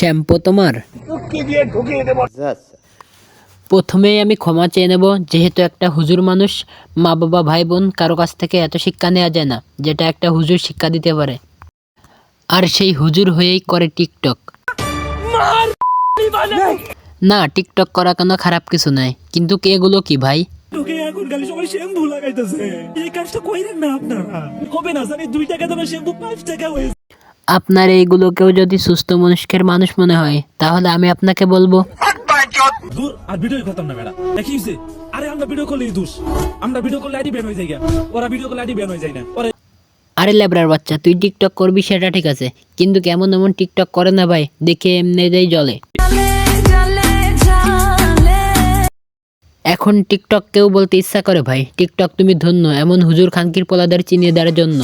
Shampoo তোমার? প্রথমেই আমি ক্ষমা চেয়ে নেব, যেহেতু একটা হুজুর মানুষ, মা বাবা ভাই বোন কারো কাছ থেকে এত শিক্ষা নেওয়া যায় না যেটা একটা হুজুর শিক্ষা দিতে পারে। আর সেই হুজুর হয়েই করে টিকটক। না, টিকটক করা কোনো খারাপ কিছু নাই, কিন্তু এগুলো কি ভাই? আপনার এইগুলোকেও যদি সুস্থ মনস্কের মানুষ মনে হয়, তাহলে আমি আপনাকে বলবো আর ভিডিও করতাম না ম্যাডাম। দেখিছে আরে আমরা ভিডিও করলে দোষ, আমরা ভিডিও করলে আইডি ব্যান হয়ে যায়, ওরা ভিডিও করলে আইডি ব্যান হয়ে যায় না। আরে ল্যাবরার বাচ্চা, তুই টিকটক করবি সেটা ঠিক আছে, কিন্তু কেমন এমন টিকটক করে না ভাই, দেখে এমনিতেই জ্বলে। এখন টিকটক কেউ বলতে ইচ্ছা করে ভাই, টিকটক তুমি ধন্য এমন হুজুর খানকির পোলাদের চিনিয়ে দেওয়ার জন্য।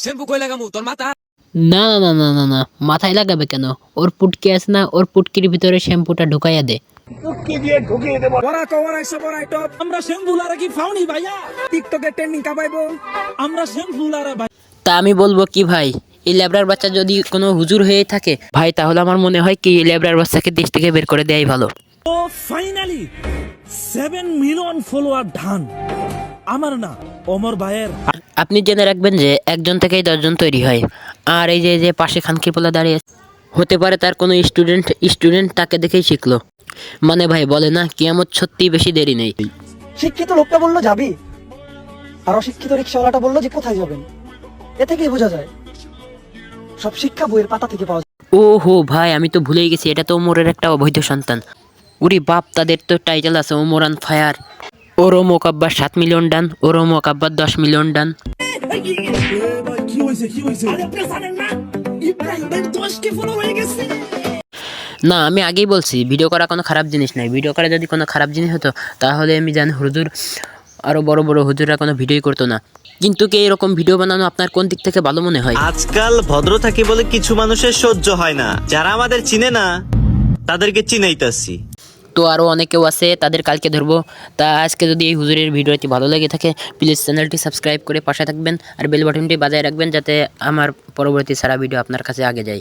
শ্যাম্পু কই লাগামু তোর মাথা? না না না না না, মাথায় লাগাবে কেন? ওর পুটকি আছে না, ওর পুটকির ভিতরে শ্যাম্পুটা ঢুকাইয়া দে। আমরা শ্যাম্পু লারা কি ফাউনি ভাইয়া? টিকটকে ট্রেন্ডিং কাপাইবো আমরা শ্যাম্পু লারা ভাই। তা আমি বলবো কি ভাই, এই ল্যাবরার বাচ্চা যদি কোনো হুজুর হয়ে থাকে ভাই, তাহলে আমার মনে হয় কি এই ল্যাবরার বাচ্চাকে দেশ থেকে বের করে দেয়াই ভালো। ও ফাইনালি 7 মিলিয়ন ফলোয়ার ডান। আমার না ওমর ভাইয়ের। আপনি জেনে রাখবেন যে একজন থেকেই 10 জন তৈরি হয়। আর এই যে পাশে খানকির পোলা দাঁড়িয়ে হতে পারে তার কোনো স্টুডেন্ট তাকে দেখেই শিখলো। মানে ভাই বলে না, কিয়ামত সত্যিই বেশি দেরি নেই। শিক্ষিত লোকটা বললো যাবি, আর অশিক্ষিত রিক্সাওয়ালাটা বললো যে কোথায় যাবেন। এ থেকেই বোঝা যায় সব শিক্ষা বইয়ের পাতা থেকে পাওয়া যায়। ও হো ভাই, আমি তো ভুলেই গেছি, এটা তো ওমরের একটা অবৈধ সন্তান। উরি বাপ, তাদের তো টাইটেল আছে ওমরান ফায়ার। ওরও মোকাব্বার 7 মিলিয়ন ডান, ওরও মোকাব্বার 10 মিলিয়ন ডান। কি হয়েছে আরে আপনি জানেন না ইব্রাহিম ভাই 10 ফলো হয়ে গেছে। না, আমি আগেই বলছি ভিডিও করা কোনো খারাপ জিনিস নাই। ভিডিও করা যদি কোনো খারাপ জিনিস হতো তাহলে আমি জানি হুজুর আরো বড় বড় হুজুররা কোনো ভিডিওই করতো না। কিন্তু কে এরকম ভিডিও বানানো আপনার কোন দিক থেকে ভালো মনে হয়? আজকাল ভদ্র থাকি বলে কিছু মানুষের সহ্য হয় না, যারা আমাদের চিনে না তাদেরকে চিনাইতাছি। তো আরও অনেকেও আছে, তাদের কালকে ধরবো। তা আজকে যদি এই হুজুরের ভিডিওটি ভালো লেগে থাকে, প্লিজ চ্যানেলটি সাবস্ক্রাইব করে পাশে থাকবেন আর বেল বাটনটি বাজায় রাখবেন, যাতে আমার পরবর্তী সারা ভিডিও আপনার কাছে আগে যায়।